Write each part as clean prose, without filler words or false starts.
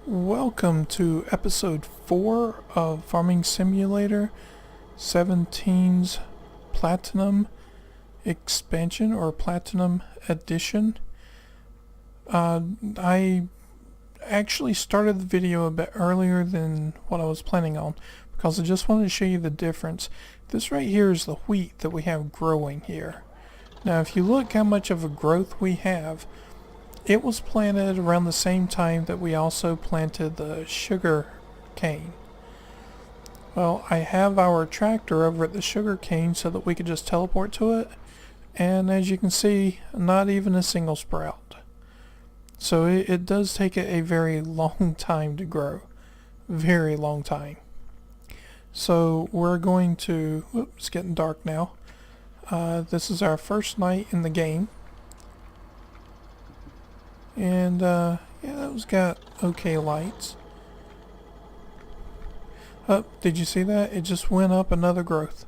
Welcome to episode 4 of Farming Simulator 17's Platinum Expansion or Platinum Edition. I actually started the video a bit earlier than what I was planning on because I just wanted to show you the difference. This right here is the wheat that we have growing here. Now if you look how much of a growth we have, it was planted around the same time that we also planted the sugar cane. Well, I have our tractor over at the sugar cane so that we could just teleport to it, and as you can see, not even a single sprout. So it does take a very long time to grow. Very long time. So we're going to, whoops, it's getting dark now. This is our first night in the game. And yeah, that was got okay lights. Oh, did you see that? It just went up another growth.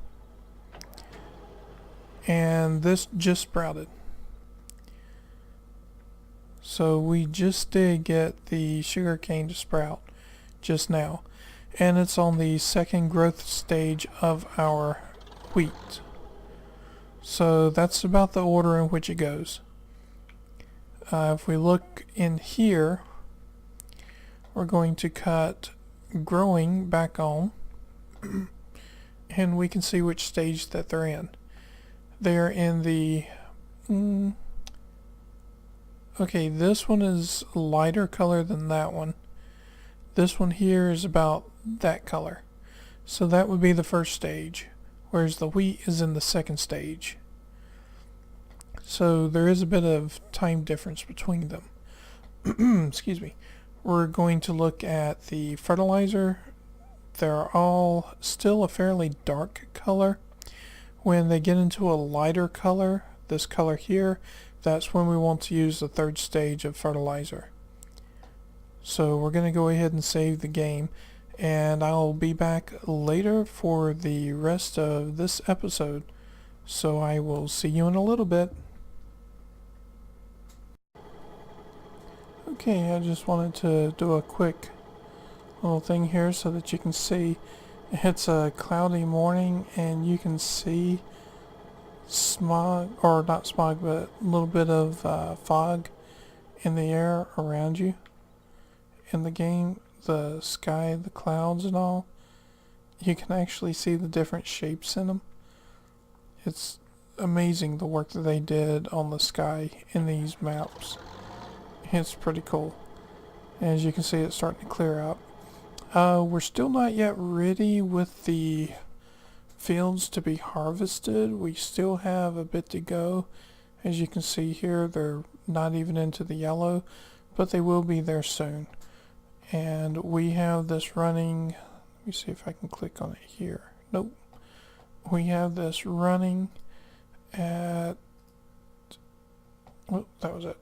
And this just sprouted. So we just did get the sugar cane to sprout just now. And it's on the second growth stage of our wheat. So that's about the order in which it goes. If we look in here, we're going to cut growing back on and we can see which stage that they're in. They're in the okay, this one is a lighter color than that one. This one here is about that color. So that would be the first stage, whereas the wheat is in the second stage. So there is a bit of time difference between them. Excuse me. We're going to look at the fertilizer. They're all still a fairly dark color. When they get into a lighter color, this color here, that's when we want to use the third stage of fertilizer. So we're going to go ahead and save the game, and I'll be back later for the rest of this episode. So I will see you in a little bit. Okay, I just wanted to do a quick little thing here so that you can see it's a cloudy morning and you can see smog, or not smog, but a little bit of fog in the air around you. In the game, the sky, the clouds and all, you can actually see the different shapes in them. It's amazing the work that they did on the sky in these maps. It's pretty cool. As you can see, it's starting to clear out. We're still not yet ready with the fields to be harvested. We still have a bit to go. As you can see here, they're not even into the yellow, but they will be there soon. And we have this running, let me see if I can click on it here. Nope. We have this running at, oh, that was it.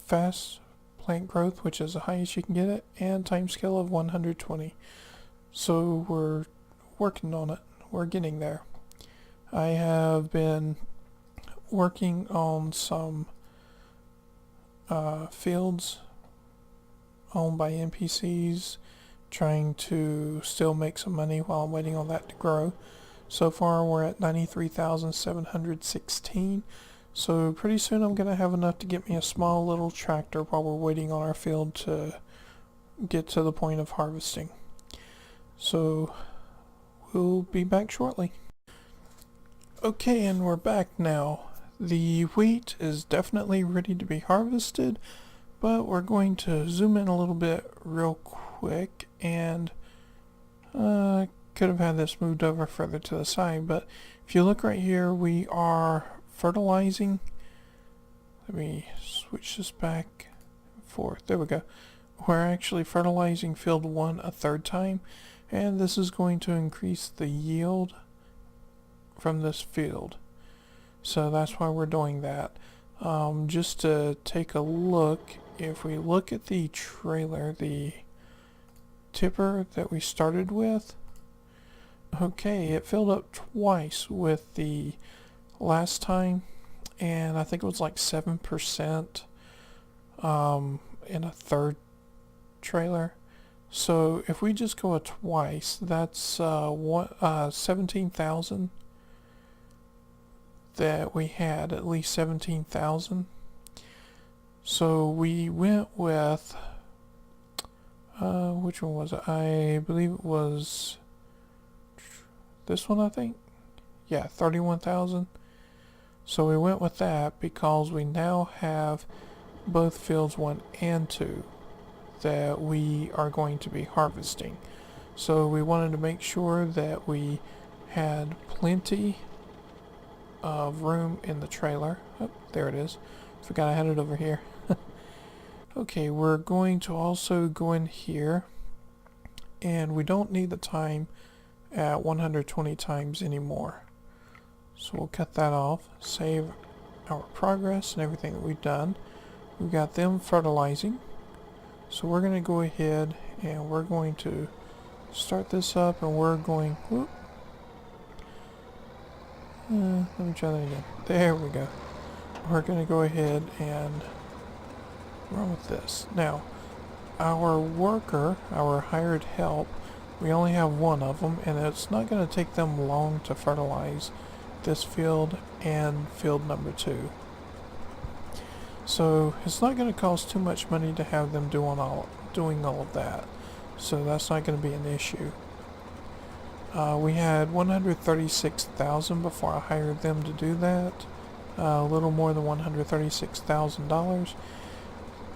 Fast plant growth, which is the highest you can get it, and time scale of 120. So we're working on it. We're getting there. I have been working on some fields owned by NPCs, trying to still make some money while I'm waiting on that to grow. So far we're at 93,716. So pretty soon I'm going to have enough to get me a small little tractor while we're waiting on our field to get to the point of harvesting. So we'll be back shortly. Okay, and we're back now. The wheat is definitely ready to be harvested, but we're going to zoom in a little bit real quick, and could have had this moved over further to the side, but if you look right here, we are fertilizing. Let me switch this back and forth. There we go. We're actually fertilizing field 1 a third time, and this is going to increase the yield from this field. So that's why we're doing that. Just to take a look, if we look at the trailer, the tipper that we started with, okay, it filled up twice with the last time, and I think it was like 7% in a third trailer. So if we just go twice, that's 17,000 that we had, at least 17,000. So we went with, which one was it? I believe it was this one, I think. Yeah, 31,000. So we went with that because we now have both fields 1 and 2 that we are going to be harvesting. So we wanted to make sure that we had plenty of room in the trailer. Oh, there it is. Forgot I had it over here. Okay, we're going to also go in here, and we don't need the time at 120 times anymore. So we'll cut that off, save our progress and everything that we've done. We've got them fertilizing. So we're going to go ahead and we're going to start this up, and we're going, whoop. Let me try that again. There we go. We're going to go ahead and run with this. Now, our worker, our hired help, we only have one of them, and it's not going to take them long to fertilize this field and field number 2. So it's not going to cost too much money to have them doing all of that. So that's not going to be an issue. We had 136,000 before I hired them to do that. A little more than $136,000.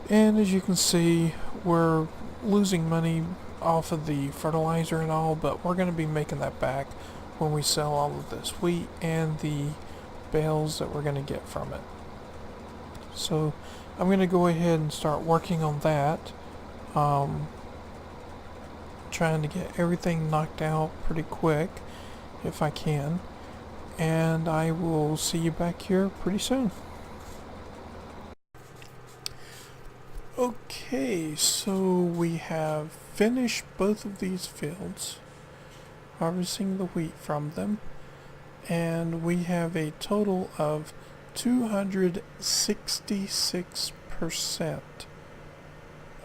And as you can see, we're losing money off of the fertilizer and all, but we're going to be making that back when we sell all of this wheat and the bales that we're going to get from it. So I'm going to go ahead and start working on that. Trying to get everything knocked out pretty quick if I can. And I will see you back here pretty soon. Okay, so we have finished both of these fields, harvesting the wheat from them, and we have a total of 266%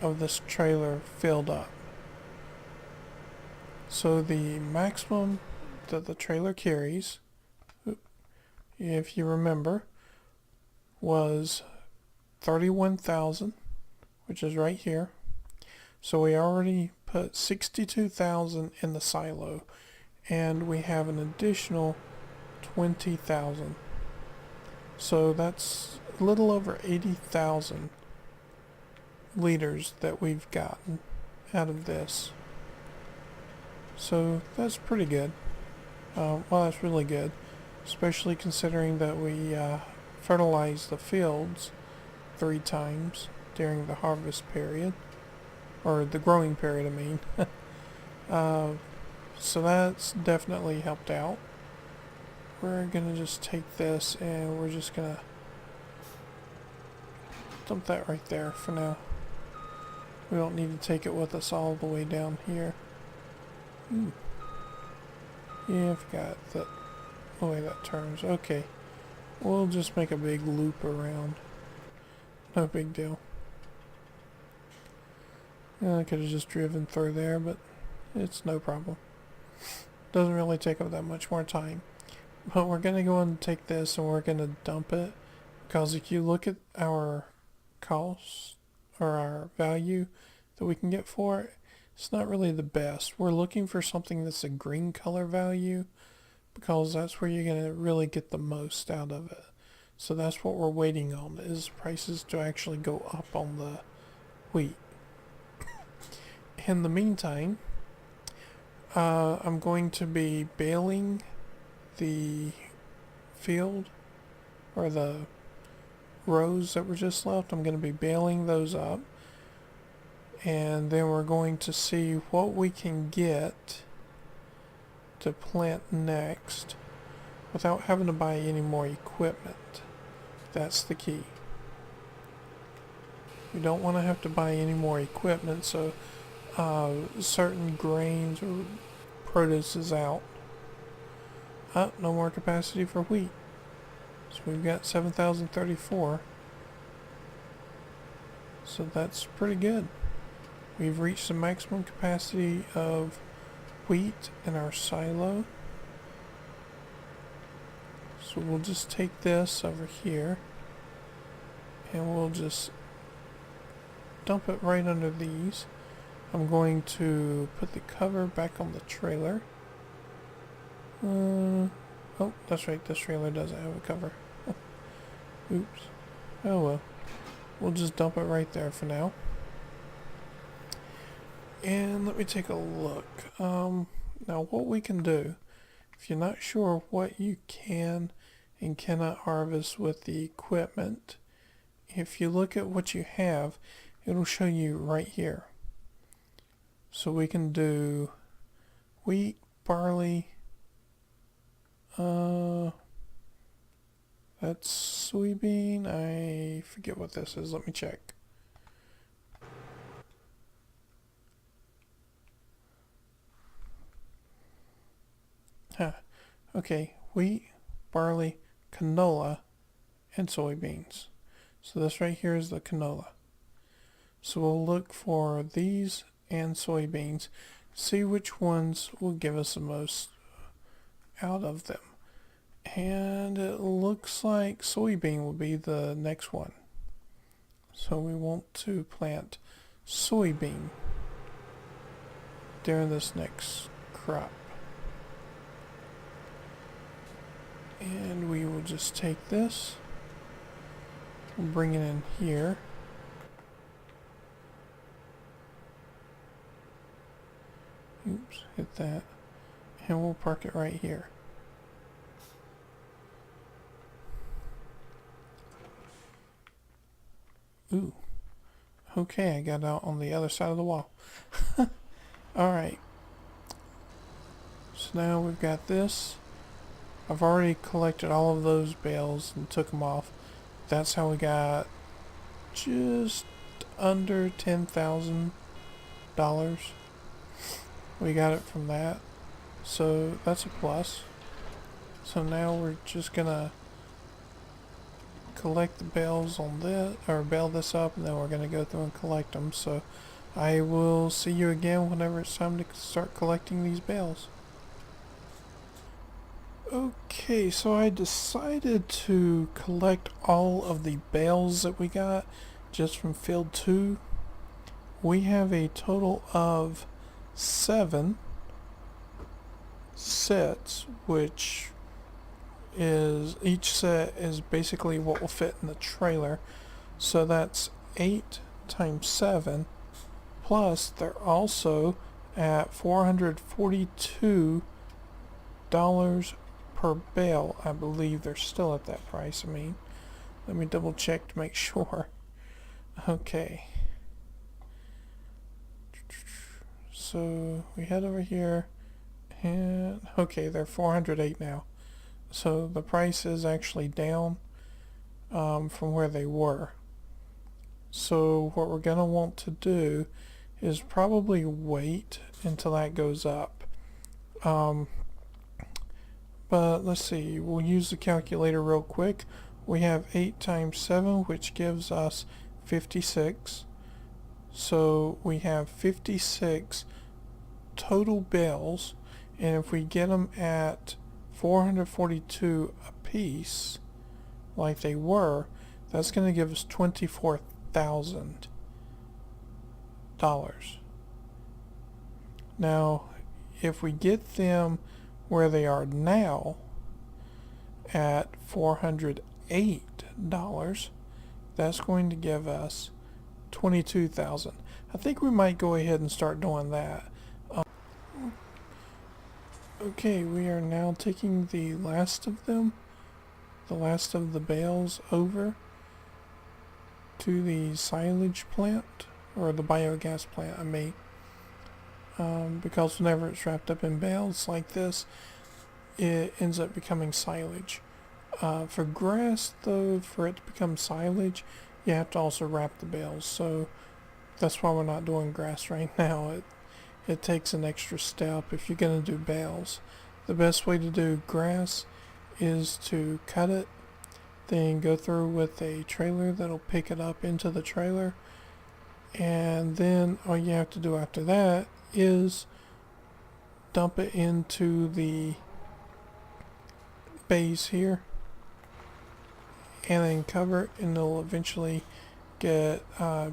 of this trailer filled up. So the maximum that the trailer carries, if you remember, was 31,000, which is right here. So we already put 62,000 in the silo, and we have an additional 20,000. So that's a little over 80,000 liters that we've gotten out of this. So that's pretty good. Well, that's really good, especially considering that we fertilized the fields 3 times during the harvest period, or the growing period, I mean. So that's definitely helped out. We're gonna just take this and we're just gonna dump that right there for now. We don't need to take it with us all the way down here. Yeah, I forgot that the way that turns. Okay, we'll just make a big loop around. No big deal. Yeah, I could have just driven through there, but it's no problem. Doesn't really take up that much more time. But we're going to go and take this and we're going to dump it, because if you look at our cost or our value that we can get for it, it's not really the best. We're looking for something that's a green color value, because that's where you're going to really get the most out of it. So that's what we're waiting on, is prices to actually go up on the wheat. In the meantime, I'm going to be baling the field, or the rows that were just left. I'm going to be baling those up, and then we're going to see what we can get to plant next without having to buy any more equipment. That's the key. We don't want to have to buy any more equipment, so certain grains or produce is out. No more capacity for wheat. So we've got 7,034. So that's pretty good. We've reached the maximum capacity of wheat in our silo. So we'll just take this over here and we'll just dump it right under these. I'm going to put the cover back on the trailer. Oh, that's right, this trailer doesn't have a cover. Oops. Oh well. We'll just dump it right there for now. And let me take a look. Now what we can do, if you're not sure what you can and cannot harvest with the equipment, if you look at what you have, it'll show you right here. So we can do wheat, barley, that's soybean. I forget what this is. Let me check. Okay, wheat, barley, canola, and soybeans. So this right here is the canola. So we'll look for these and soybeans, see which ones will give us the most out of them. And it looks like soybean will be the next one. So we want to plant soybean during this next crop. And we will just take this and bring it in here. Oops, hit that. And we'll park it right here. Ooh. Okay, I got out on the other side of the wall. Alright. So now we've got this. I've already collected all of those bales and took them off. That's how we got just under $10,000. We got it from that. So that's a plus. So now we're just gonna collect the bales on this, or bale this up, and then we're gonna go through and collect them. So I will see you again whenever it's time to start collecting these bales. Okay, so I decided to collect all of the bales that we got just from field 2. We have a total of 7 sets, which is, each set is basically what will fit in the trailer. So that's 8 times 7, plus they're also at $442 per bale. I believe they're still at that price. I mean, let me double check to make sure. Okay. So we head over here and okay, they're 408 now. So the price is actually down from where they were. So what we're gonna want to do is probably wait until that goes up. But let's see, we'll use the calculator real quick. We have 8 times 7, which gives us 56. So we have 56 total bales, and if we get them at 442 a piece, like they were, that's going to give us $24,000. Now, if we get them where they are now at $408, that's going to give us $22,000. I think we might go ahead and start doing that. Okay, we are now taking the last of them, the last of the bales, over to the silage plant, or the biogas plant, I mean. Because whenever it's wrapped up in bales like this, it ends up becoming silage. For grass, though, for it to become silage, you have to also wrap the bales. So that's why we're not doing grass right now. It takes an extra step if you're going to do bales. The best way to do grass is to cut it, then go through with a trailer that'll pick it up into the trailer, And then all you have to do after that is dump it into the base here and then cover it, and it'll eventually get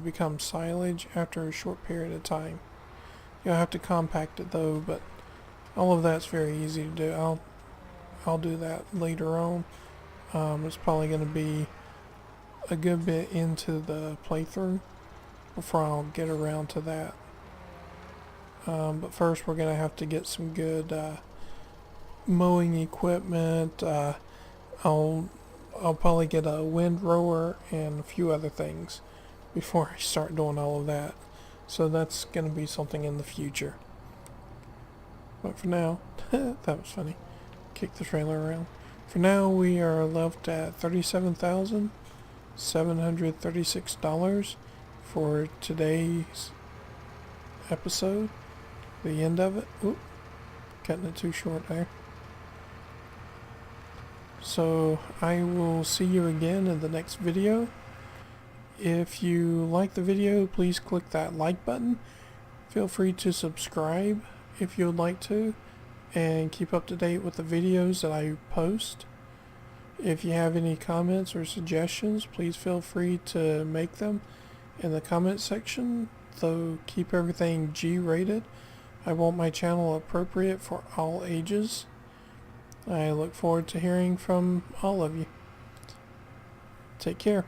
become silage after a short period of time. You'll have to compact it though, but all of that's very easy to do. I'll do that later on. It's probably going to be a good bit into the playthrough before I'll get around to that. But first we're going to have to get some good mowing equipment. I'll probably get a windrower and a few other things before I start doing all of that. So that's going to be something in the future. But for now, that was funny. Kick the trailer around. For now, we are left at $37,736 for today's episode. The end of it. Oop, cutting it too short there. So I will see you again in the next video. If you like the video, please click that like button. Feel free to subscribe if you would like to, and keep up to date with the videos that I post. If you have any comments or suggestions, please feel free to make them in the comment section, though keep everything G-rated. I want my channel appropriate for all ages. I look forward to hearing from all of you. Take care.